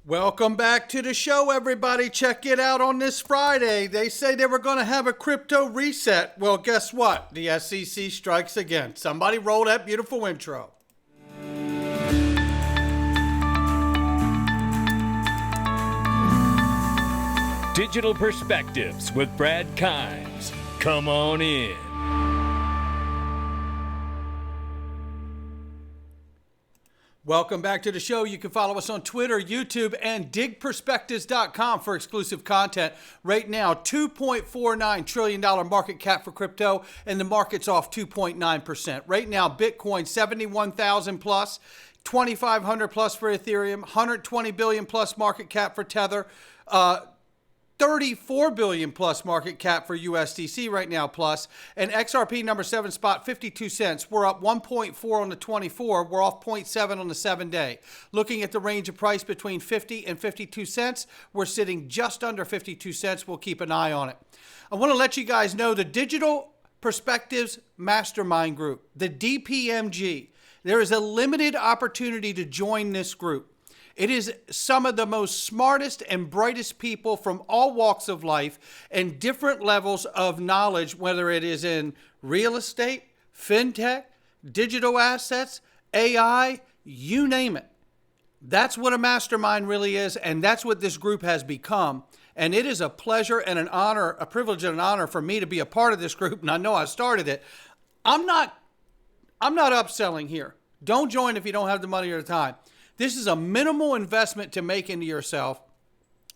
Welcome back to the show, everybody. Check it out on this Friday. They say they were going to have a crypto reset. Well, guess what? The SEC strikes again. Somebody roll that beautiful intro. Digital Perspectives with Brad Kimes. Come on in. Welcome back to the show. You can follow us on Twitter, YouTube, and digperspectives.com for exclusive content. Right now, $2.49 trillion market cap for crypto, and the market's off 2.9%. Right now, Bitcoin, 71,000 plus, 2,500 plus for Ethereum, 120 billion plus market cap for Tether, 34 billion plus market cap for USDC right now plus, and XRP number 7 spot 52 cents. We're up 1.4 on the 24. We're off 0.7 on the 7-day. Looking at the range of price between 50 and 52 cents, we're sitting just under 52 cents. We'll keep an eye on it. I want to let you guys know the Digital Perspectives Mastermind Group, the DPMG. There is a limited opportunity to join this group. It is some of the most smartest and brightest people from all walks of life and different levels of knowledge, whether it is in real estate, fintech, digital assets, AI, you name it. That's what a mastermind really is, and that's what this group has become. And it is a pleasure and an honor, a privilege and an honor for me to be a part of this group, and I know I started it. I'm not upselling here. Don't join if you don't have the money or the time. This is a minimal investment to make into yourself.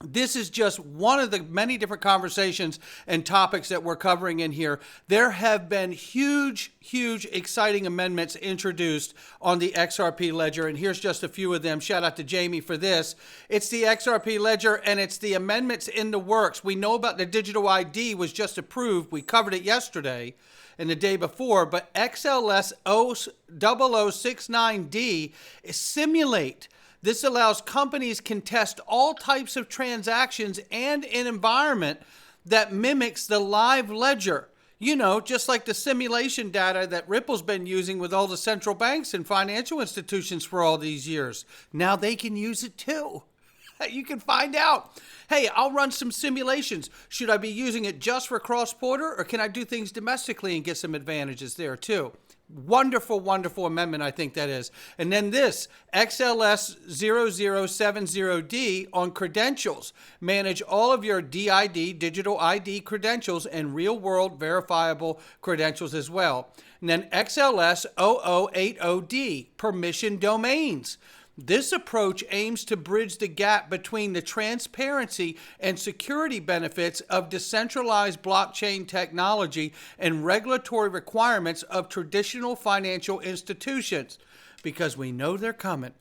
This is just one of the many different conversations and topics that we're covering in here. There have been huge, exciting amendments introduced on the XRP ledger, and here's just a few of them. Shout out to Jamie for this. It's the XRP ledger, and it's the amendments in the works. We know about the digital ID was just approved. We covered it yesterday and the day before, but XLS 0069D simulate. This allows companies can test all types of transactions and an environment that mimics the live ledger. You know, just like the simulation data that Ripple's been using with all the central banks and financial institutions for all these years. Now they can use it too. You can find out. Hey, I'll run some simulations. Should I be using it just for cross-border, or can I do things domestically and get some advantages there too? Wonderful, wonderful amendment, I think that is. And then this, XLS 0070D on credentials. Manage all of your DID, digital ID credentials, and real-world verifiable credentials as well. And then XLS 0080D, permission domains. This approach aims to bridge the gap between the transparency and security benefits of decentralized blockchain technology and regulatory requirements of traditional financial institutions, because we know they're coming.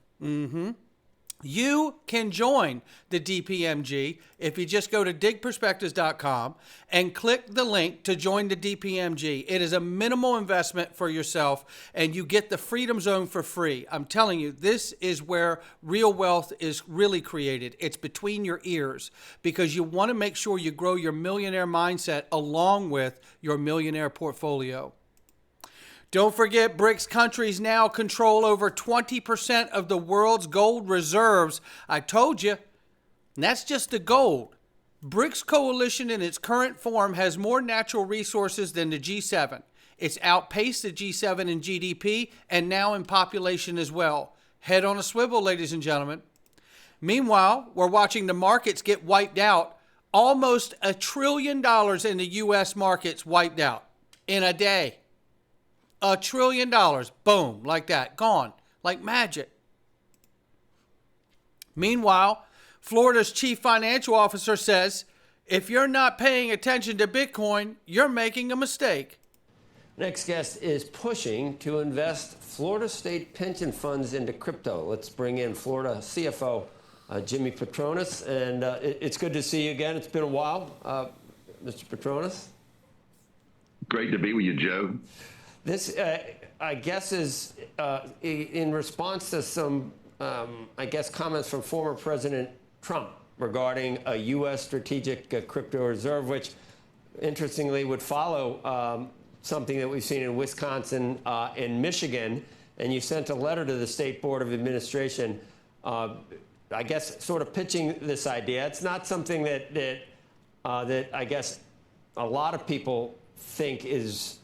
You can join the DPMG if you just go to digperspectives.com and click the link to join the DPMG. It is a minimal investment for yourself, and you get the Freedom Zone for free. I'm telling you, this is where real wealth is really created. It's between your ears, because you want to make sure you grow your millionaire mindset along with your millionaire portfolio. Don't forget, BRICS countries now control over 20% of the world's gold reserves. I told you, and that's just the gold. BRICS coalition in its current form has more natural resources than the G7. It's outpaced the G7 in GDP and now in population as well. Head on a swivel, ladies and gentlemen. Meanwhile, we're watching the markets get wiped out. Almost $1 trillion in the U.S. markets wiped out in a day. $1 trillion, boom, like that, gone, like magic. Meanwhile, Florida's chief financial officer says, if you're not paying attention to Bitcoin, you're making a mistake. Next guest is pushing to invest Florida state pension funds into crypto. Let's bring in Florida CFO Jimmy Patronis, and it's good to see you again. It's been a while, Mr. Patronis. Great to be with you, Joe. This, I guess, is in response to some, I guess, comments from former President Trump regarding a U.S. strategic crypto reserve, which, interestingly, would follow something that we've seen in Wisconsin and Michigan. And you sent a letter to the State Board of Administration I guess, sort of pitching this idea. It's not something that I guess a lot of people think is,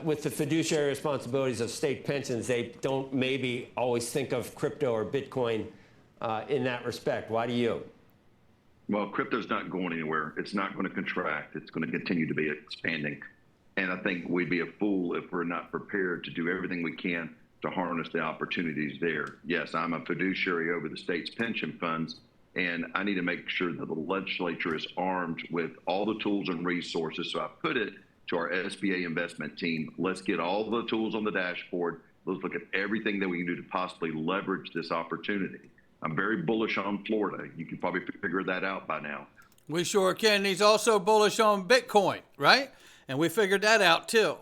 with the fiduciary responsibilities of state pensions, they don't maybe always think of crypto or Bitcoin in that respect. Why do you? Well, crypto's not going anywhere. It's not going to contract. It's going to continue to be expanding. And I think we'd be a fool if we're not prepared to do everything we can to harness the opportunities there. Yes, I'm a fiduciary over the state's pension funds, and I need to make sure that the legislature is armed with all the tools and resources. So I put it to our SBA investment team. Let's get all the tools on the dashboard. Let's look at everything that we can do to possibly leverage this opportunity. I'm very bullish on Florida. You can probably figure that out by now. We sure can. He's also bullish on Bitcoin, right? And we figured that out too.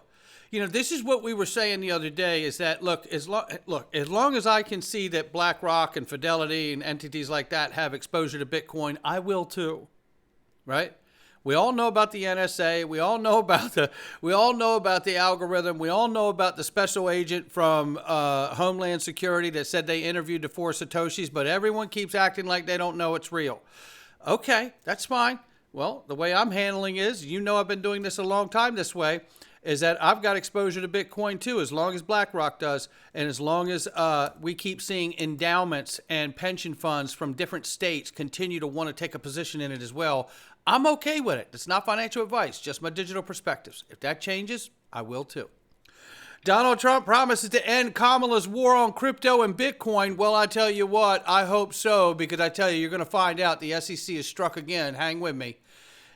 You know, this is what we were saying the other day is that, look, as long as I can see that BlackRock and Fidelity and entities like that have exposure to Bitcoin, I will too, right? We all know about the NSA. We all know about the algorithm. We all know about the special agent from Homeland Security that said they interviewed the 4 Satoshis, but everyone keeps acting like they don't know it's real. Okay, that's fine. Well, the way I'm handling is, I've been doing this a long time this way, is that I've got exposure to Bitcoin too, as long as BlackRock does, and as long as we keep seeing endowments and pension funds from different states continue to want to take a position in it as well, I'm okay with it. It's not financial advice, just my digital perspectives. If that changes, I will too. Donald Trump promises to end Kamala's war on crypto and Bitcoin. Well, I tell you what, I hope so, because I tell you, you're going to find out the SEC is struck again. Hang with me.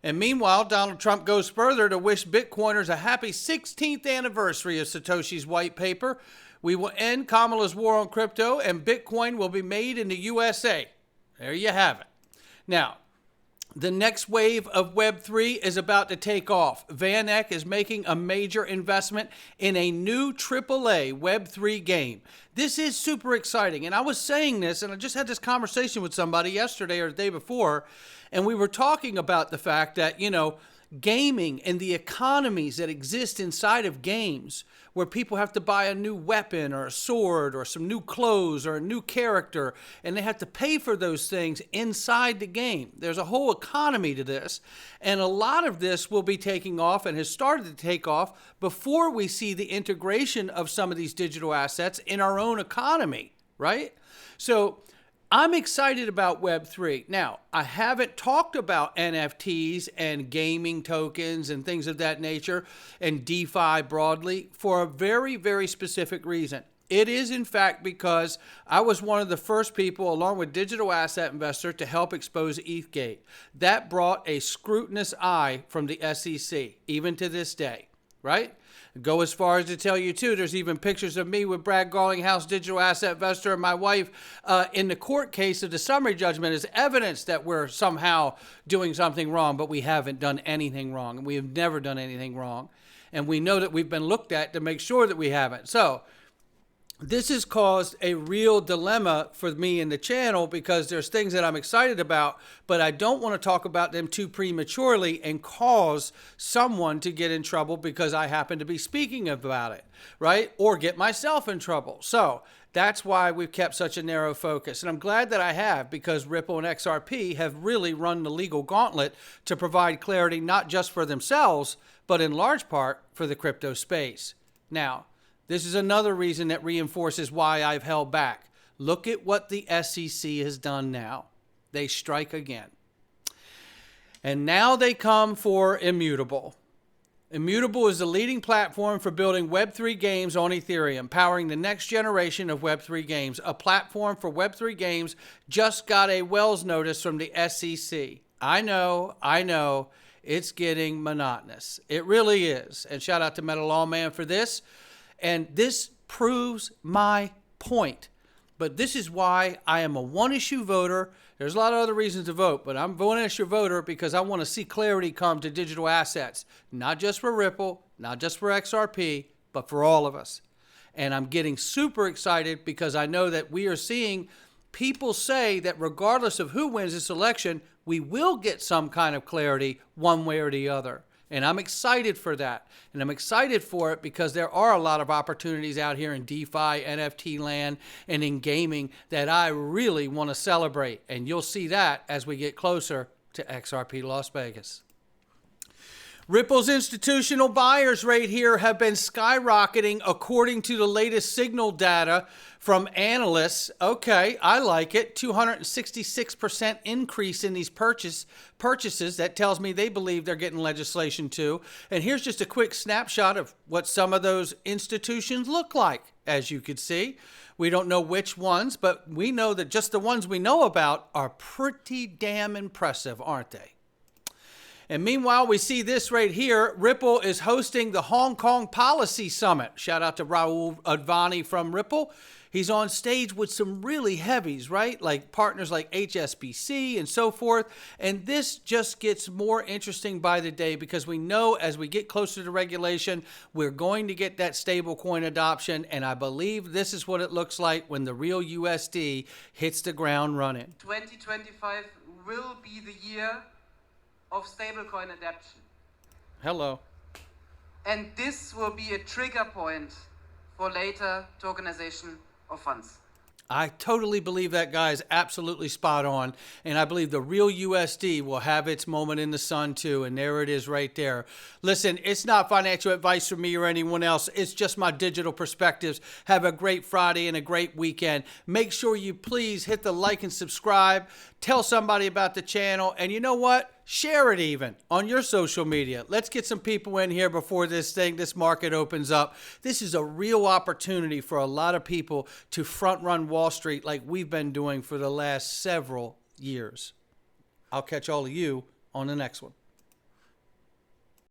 And meanwhile, Donald Trump goes further to wish Bitcoiners a happy 16th anniversary of Satoshi's white paper. We will end Kamala's war on crypto, and Bitcoin will be made in the USA. There you have it. Now, the next wave of Web3 is about to take off. Van Eck is making a major investment in a new AAA Web3 game. This is super exciting. And I was saying this, and I just had this conversation with somebody yesterday or the day before, and we were talking about the fact that, gaming and the economies that exist inside of games where people have to buy a new weapon or a sword or some new clothes or a new character, and they have to pay for those things inside the game. There's a whole economy to this, and a lot of this will be taking off and has started to take off before we see the integration of some of these digital assets in our own economy, right? So I'm excited about Web3. Now, I haven't talked about NFTs and gaming tokens and things of that nature and DeFi broadly for a very, very specific reason. It is, in fact, because I was one of the first people, along with Digital Asset Investor, to help expose ETHgate. That brought a scrutinous eye from the SEC, even to this day, right? Go as far as to tell you, too, there's even pictures of me with Brad Garlinghouse, Digital Asset Investor, and my wife in the court case of the summary judgment as evidence that we're somehow doing something wrong, but we haven't done anything wrong, and we have never done anything wrong. And we know that we've been looked at to make sure that we haven't. So this has caused a real dilemma for me in the channel because there's things that I'm excited about, but I don't want to talk about them too prematurely and cause someone to get in trouble because I happen to be speaking about it, right? Or get myself in trouble. So that's why we've kept such a narrow focus. And I'm glad that I have, because Ripple and XRP have really run the legal gauntlet to provide clarity not just for themselves, but in large part for the crypto space. Now, this is another reason that reinforces why I've held back. Look at what the SEC has done now. They strike again. And now they come for Immutable. Immutable is the leading platform for building Web3 games on Ethereum, powering the next generation of Web3 games. A platform for Web3 games just got a Wells notice from the SEC. I know, it's getting monotonous. It really is. And shout out to Metal Lawman for this. And this proves my point. But this is why I am a one-issue voter. There's a lot of other reasons to vote, but I'm a one-issue voter because I want to see clarity come to digital assets. Not just for Ripple, not just for XRP, but for all of us. And I'm getting super excited because I know that we are seeing people say that regardless of who wins this election, we will get some kind of clarity one way or the other. And I'm excited for that. And I'm excited for it because there are a lot of opportunities out here in DeFi, NFT land, and in gaming that I really want to celebrate. And you'll see that as we get closer to XRP Las Vegas. Ripple's institutional buyers right here have been skyrocketing according to the latest signal data from analysts. Okay, I like it. 266% increase in these purchases. That tells me they believe they're getting legislation too. And here's just a quick snapshot of what some of those institutions look like. As you could see, we don't know which ones, but we know that just the ones we know about are pretty damn impressive, aren't they? And meanwhile, we see this right here. Ripple is hosting the Hong Kong Policy Summit. Shout out to Raul Advani from Ripple. He's on stage with some really heavies, right? Like partners like HSBC and so forth. And this just gets more interesting by the day because we know as we get closer to regulation, we're going to get that stablecoin adoption. And I believe this is what it looks like when the real USD hits the ground running. 2025 will be the year of stablecoin adoption. Hello. And this will be a trigger point for later tokenization of funds. I totally believe that guy is absolutely spot on. And I believe the real USD will have its moment in the sun too. And there it is right there. Listen, it's not financial advice from me or anyone else. It's just my digital perspectives. Have a great Friday and a great weekend. Make sure you please hit the like and subscribe. Tell somebody about the channel. And you know what? Share it even on your social media. Let's get some people in here before this market opens up. This is a real opportunity for a lot of people to front run Wall Street like we've been doing for the last several years. I'll catch all of you on the next one.